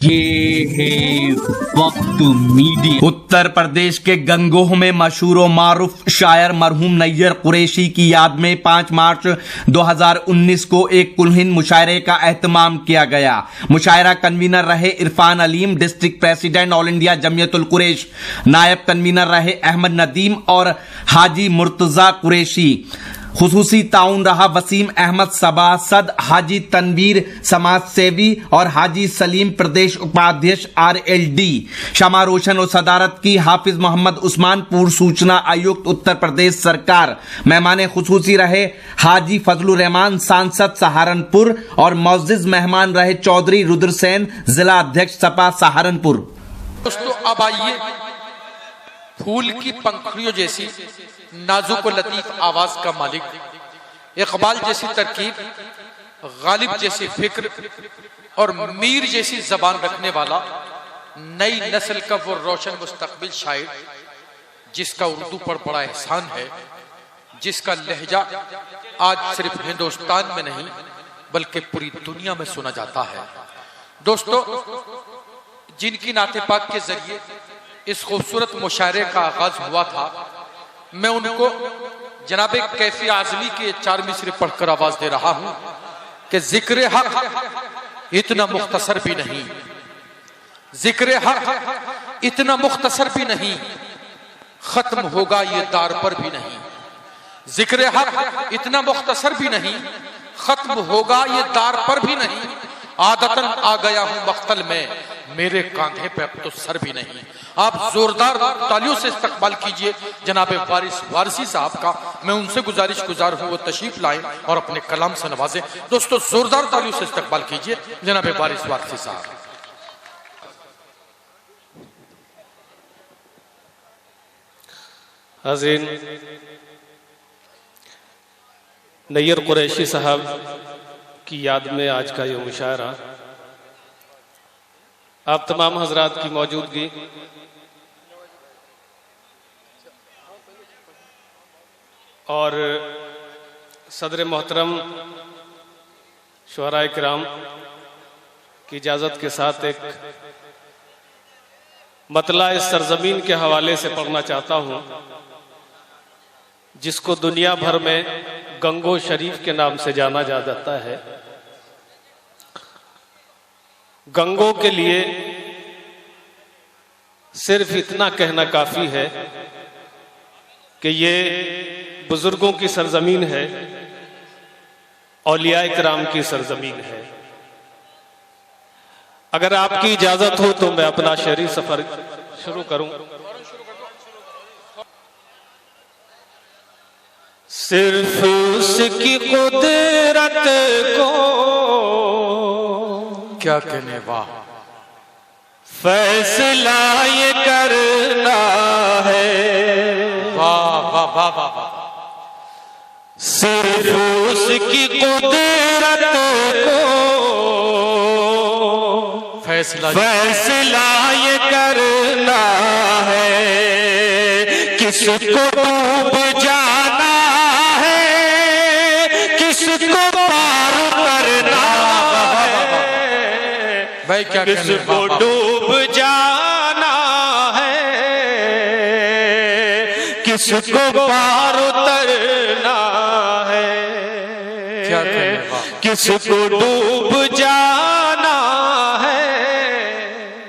ये है वक्त मीडिया। उत्तर प्रदेश के गंगोह में मशहूर व मारूफ शायर मरहूम नैयर कुरैशी की याद में 5 मार्च 2019 को एक कुलहीन मुशायरे का एहतमाम किया गया। मुशायरा कन्वीनर रहे Irfan Aleem, district president all India Jamiatul Quraish. नायब कन्वीनर रहे अहमद नदीम और हाजी मुर्तजा कुरैशी। खुसूसी ताउन रहा वसीम अहमद सभासद, हाजी तनवीर समाज सेवी और हाजी सलीम प्रदेश उपाध्यक्ष RLD। शमा रोशन और सदारत की हाफिज मोहम्मद उस्मान, पूर्व सूचना आयुक्त उत्तर प्रदेश सरकार। मेहमान खुसूसी रहे हाजी फजलुर रहमान, सांसद सहारनपुर और मुअज़्ज़िज़ मेहमान रहे चौधरी रुद्रसेन, जिला अध्यक्ष सपा सहारनपुर। दोस्तों अब आइए फूल की पंखुड़ियों जैसी नाजुक और लतीफ आवाज का मालिक, इकबाल जैसी तरकीब, गालिब जैसी फिक्र और मीर जैसी जबान रखने वाला नई नस्ल का वो रोशन मुस्तकबिल शायर, जिसका उर्दू पर बड़ा एहसान है, जिसका लहजा आज सिर्फ हिंदुस्तान में नहीं बल्कि पूरी दुनिया में सुना जाता है। दोस्तों, जिनकी नाते पाक के जरिए इस खूबसूरत मुशायरे का आगाज हुआ था, मैं उनको जनाबे कैफी आजमी के 4 मिसरे पढ़कर आवाज दे रहा हूं कि जिक्र हक इतना मुख्तसर भी नहीं, जिक्र हक इतना मुख्तसर भी नहीं, खत्म होगा ये दार पर भी नहीं। जिक्र हक इतना मुख्तसर भी नहीं, खत्म होगा ये दार पर भी नहीं। आदतन आ गया हूं मख्तल में, मेरे कांधे पे अब तो सर भी नहीं। आप जोरदार तालियों से इस्तकबाल कीजिए जनाबे वारिस वारसी साहब का। मैं उनसे गुजार हूं वो तशरीफ लाएं और अपने कलाम से नवाजें। दोस्तों, जोरदार तालियों से इस्तकबाल कीजिए जनाबे वारिस वारसी साहब। हाज़रीन, नैयर कुरैशी साहब की याद में आज का ये मुशायरा आप तमाम हजरात की मौजूदगी और सदर मोहतरम शुअराए किराम की इजाज़त के साथ एक मतला इस सरजमीन के हवाले से पढ़ना चाहता हूँ, जिसको दुनिया भर में गंगो शरीफ के नाम से जाना जाता है। गंगो के लिए सिर्फ इतना कहना काफी है कि ये बुजुर्गों की सरजमीन है, औलिया किराम की सरजमीन है। अगर आपकी इजाजत हो तो मैं अपना शहरी सफर शुरू करूं। सिर्फ उसकी कुदरत को क्या कहने, वाह, फैसला ये करना है। वाह वाह वाह वाह वाह। सिर्फ उसकी कुदरत को फैसला ये करना है। किसको डूब जाना है, किसको पार करना है, भाई क्या किसको डूब जाना है, किसको पार उतरना है। क्या कहने, किसको डूब जाना है,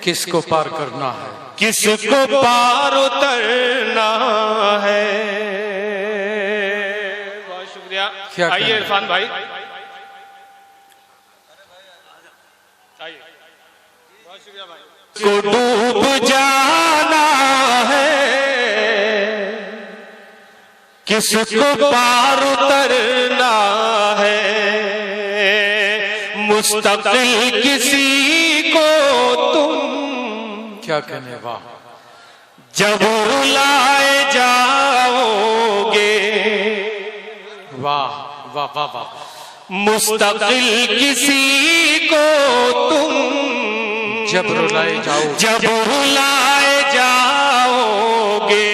किसको पार करना है, किसको पार उतरना है। बहुत शुक्रिया। आइए इरफान भाई, आइए। बहुत शुक्रिया भाई। को डूब जाना है, किसको पार उतरना है। मुस्तकिल किसी को तुम क्या कहने, वाह, जब रुलाए जाओगे, वाह वाह वाह वाह। मुस्तकिल किसी को तुम जब रुलाए जाओ, जब रुलाए जाओगे,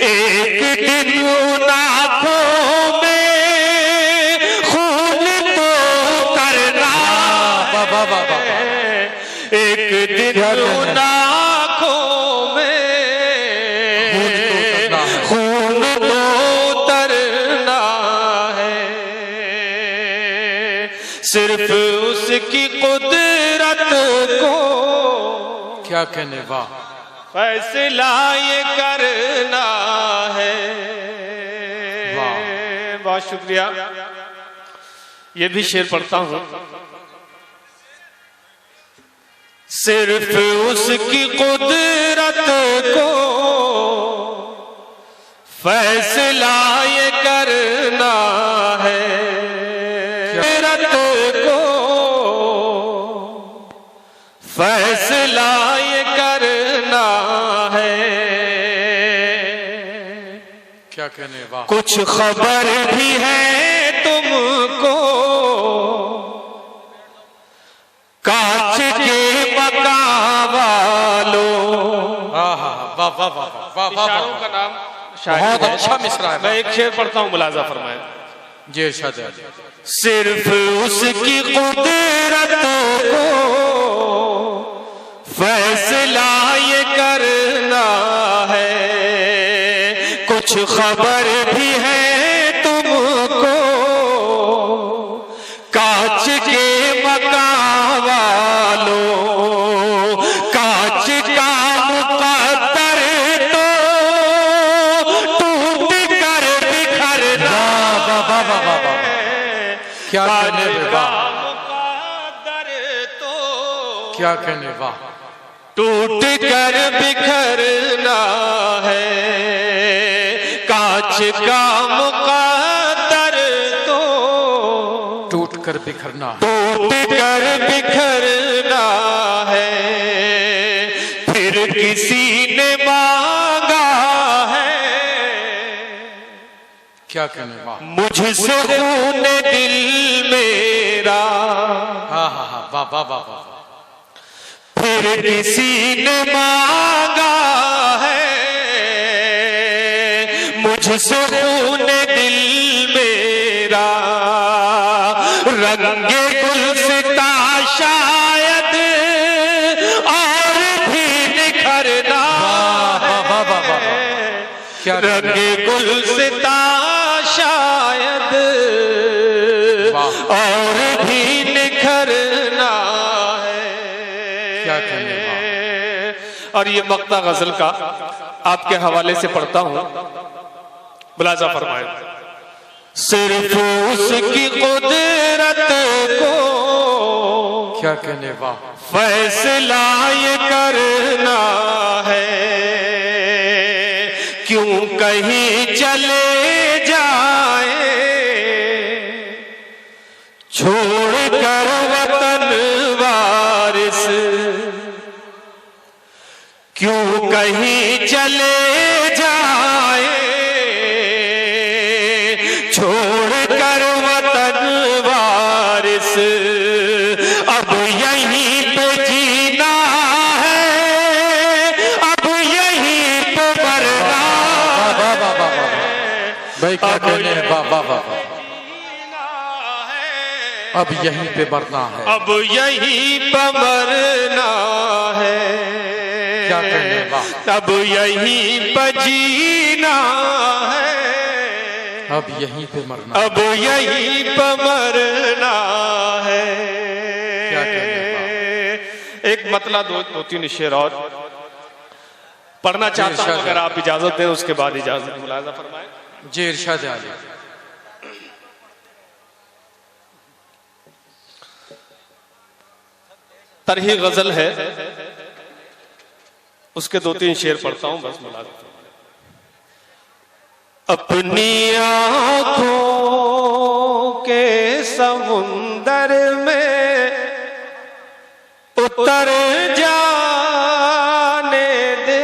एक दिन उन आंखों में खून तो करना है। एक दिन उन आँखों में खून तो उतरना है, सिर्फ उसकी कुदरत को क्या कहने, वाह, फैसला ये करना है। बहुत शुक्रिया। ये भी शेर पढ़ता हूं। सिर्फ उसकी कुदरत को फैसला ये करना है, कुदरत को फैसला ये करना है। क्या कहने, वाह, कुछ खबर भी है तुमको कांच के मकान वालों। वाह वाह वाह वाह वाह वाह, इशारों का नाम बहुत अच्छा मिसरा है। मैं एक शेर पढ़ता हूँ, मुलाजा फरमाए। जी इरशाद है। सिर्फ उसकी कुदरत को फैसला ये करना है, कुछ खबर भी है तुमको कांच के मकान वालों। कांच का मुकद्दर तो टूट कर बिखरना है, क्या कहने, वाह, क्या कहने, वाह, टूट कर बिखरना है। कांच का मुकद्दर तो टूट कर बिखरना, टूट कर बिखरना है। फिर किसी ने मांगा है क्या कहने, वाह, मुझसे खून दिल मेरा। हाँ हाँ हाँ, वाह वाह वाह वाह, फिर किसी ने मांगा है मुझसे खून दिल मेरा। रंगे गुलसिता शायद और भी निखरना है, रंगे गुलसिता शायद और भी निखरना है। क्या कहने, और ये मक्ता गजल का आपके हवाले से पढ़ता हूं, मुलाजा फरमाए। सिर्फ उसकी कुदरत को क्या कहने, वाह, फैसला ये करना है, क्यों कहीं चले जाए छोड़ कर वतन वारिस। क्यों कहीं चले जाए छोड़ कर वतन वारिस। अब यहीं पे जीना है, अब यहीं पे मरना है। भाई क्या कहने, वाह वाह वाह, अब यहीं पे मरना है, अब यहीं पे मरना है। क्या कहने, वाह, अब यहीं पे जीना है, अब यहीं पे मरना, अब यहीं पे मरना है। क्या कहने, एक मतला दो तीन शेर और पढ़ना चाहता हूं, अगर आप इजाजत दें उसके बाद इजाजत मुलाजा फरमाएं। जी इरशाद आली। तरही गजल है, उसके दो तीन शेर पढ़ता हूं, बस मुलाजा। अपनी आंखों के समुंदर में उतर जाने दे।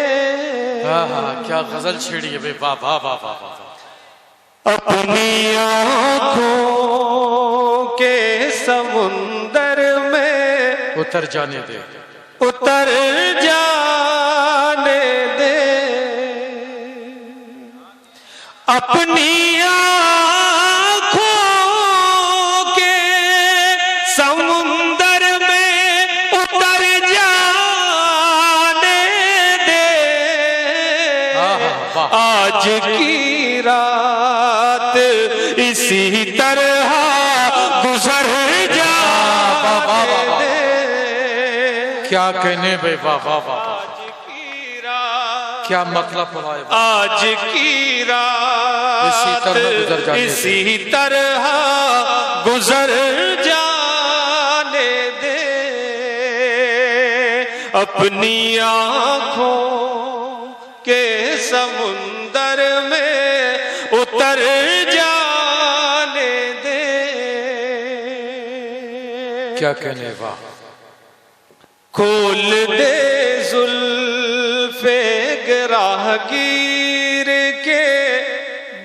हाँ हाँ, क्या गजल छेड़ी है भाई, वाह वाह वाह वाह वाह। अपनी आंखों के समुंदर में उतर जाने दे, उतर जाने दे। अपनी आंखों के समुंदर में उतर जा की रात इसी तरह गुजर जाने दे। क्या कहने भाई, वाह वाह वाह, आज की रात, क्या मतलब हुआ है? आज की रात इसी तरह गुजर जाने दे। अपनी आंखों के समुंदर में उतर जाने दे। क्या कहने, वाह। खोल दे जुल्फे गिराहगीर के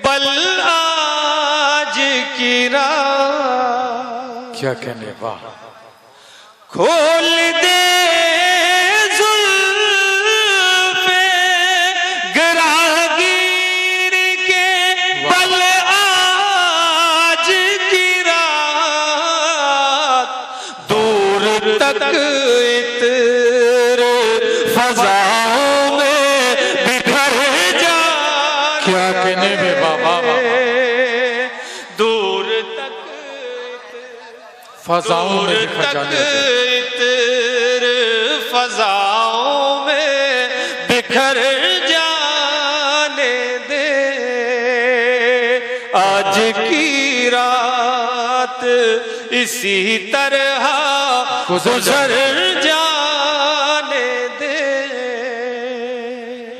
बल आज की रात। क्या कहने, वाह। खोल दे तक इत्र फजाओं में बिखर जा। क्या कहने में, बाबा दूर तक फजाओं में बिखर जाने दे। इत्र फजाओं में बिखर जाने दे। आज की रात इसी तरह गुजर जाने दे।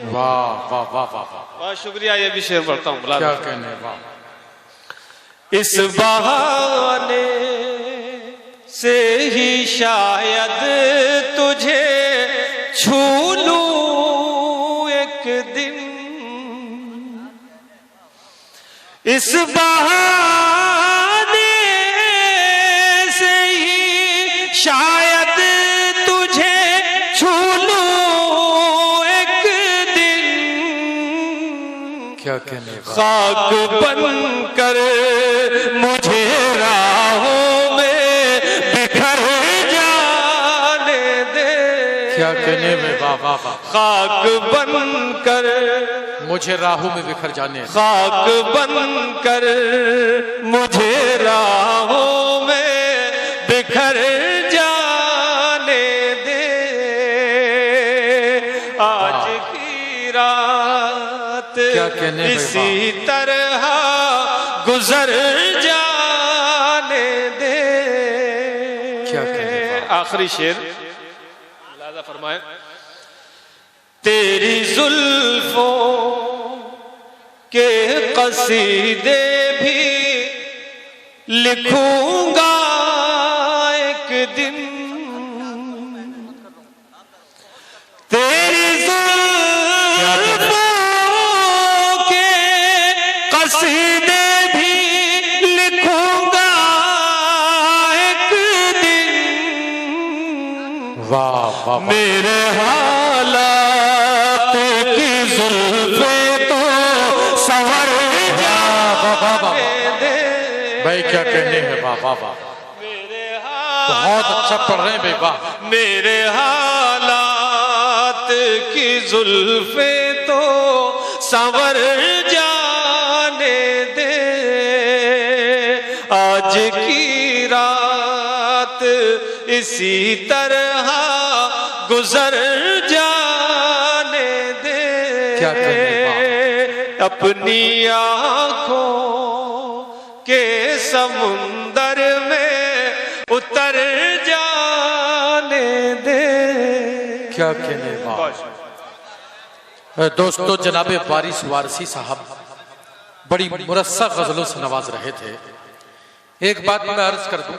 वाह वाह वाह वाह वाह, बहुत शुक्रिया। ये भी शेर पढ़ता हूँ। क्या कहने, वाह। इस बहाने से ही शायद तुझे छू लूं एक दिन। इस बहाने से ही शायद तुझे छू लूं एक दिन। क्या कहने, खाक बन कर मुझे राहों में बिखर जाने दे। क्या कहने में, वाह वाह वाह। खाक बन कर मुझे राहों में बिखर जाने दे। खाक बन कर मुझे राहों में बिखर जाने दे। आज की रात क्या कहने, इसी तरह गुजर जाने दे। क्या कहने, आखिरी शेर लाजा फरमाए। तेरी जुल्फों के कसीदे भी लिखूंगा एक दिन। तेरी जुल्फों के कसीदे भी लिखूंगा एक दिन। वाह वाह। मेरे हालात की जुल्फे तो संवर जाने दे। भाई क्या कहने हैं, वाह वाह वाह। बहुत अच्छा पढ़ रहे हैं भाई, वाह। मेरे हालात की जुल्फे तो संवर जाने दे। आज की रात इसी तरह गुजर जाने दे। क्या कहने, अपनी आंखों के समुंदर में उतर जाने दे। क्या कहने, वाह। दोस्तों, जनाबे वारिस वारसी साहब बड़ी मुरस्सा गजलों से नवाज रहे थे। एक बात मैं अर्ज कर दूं,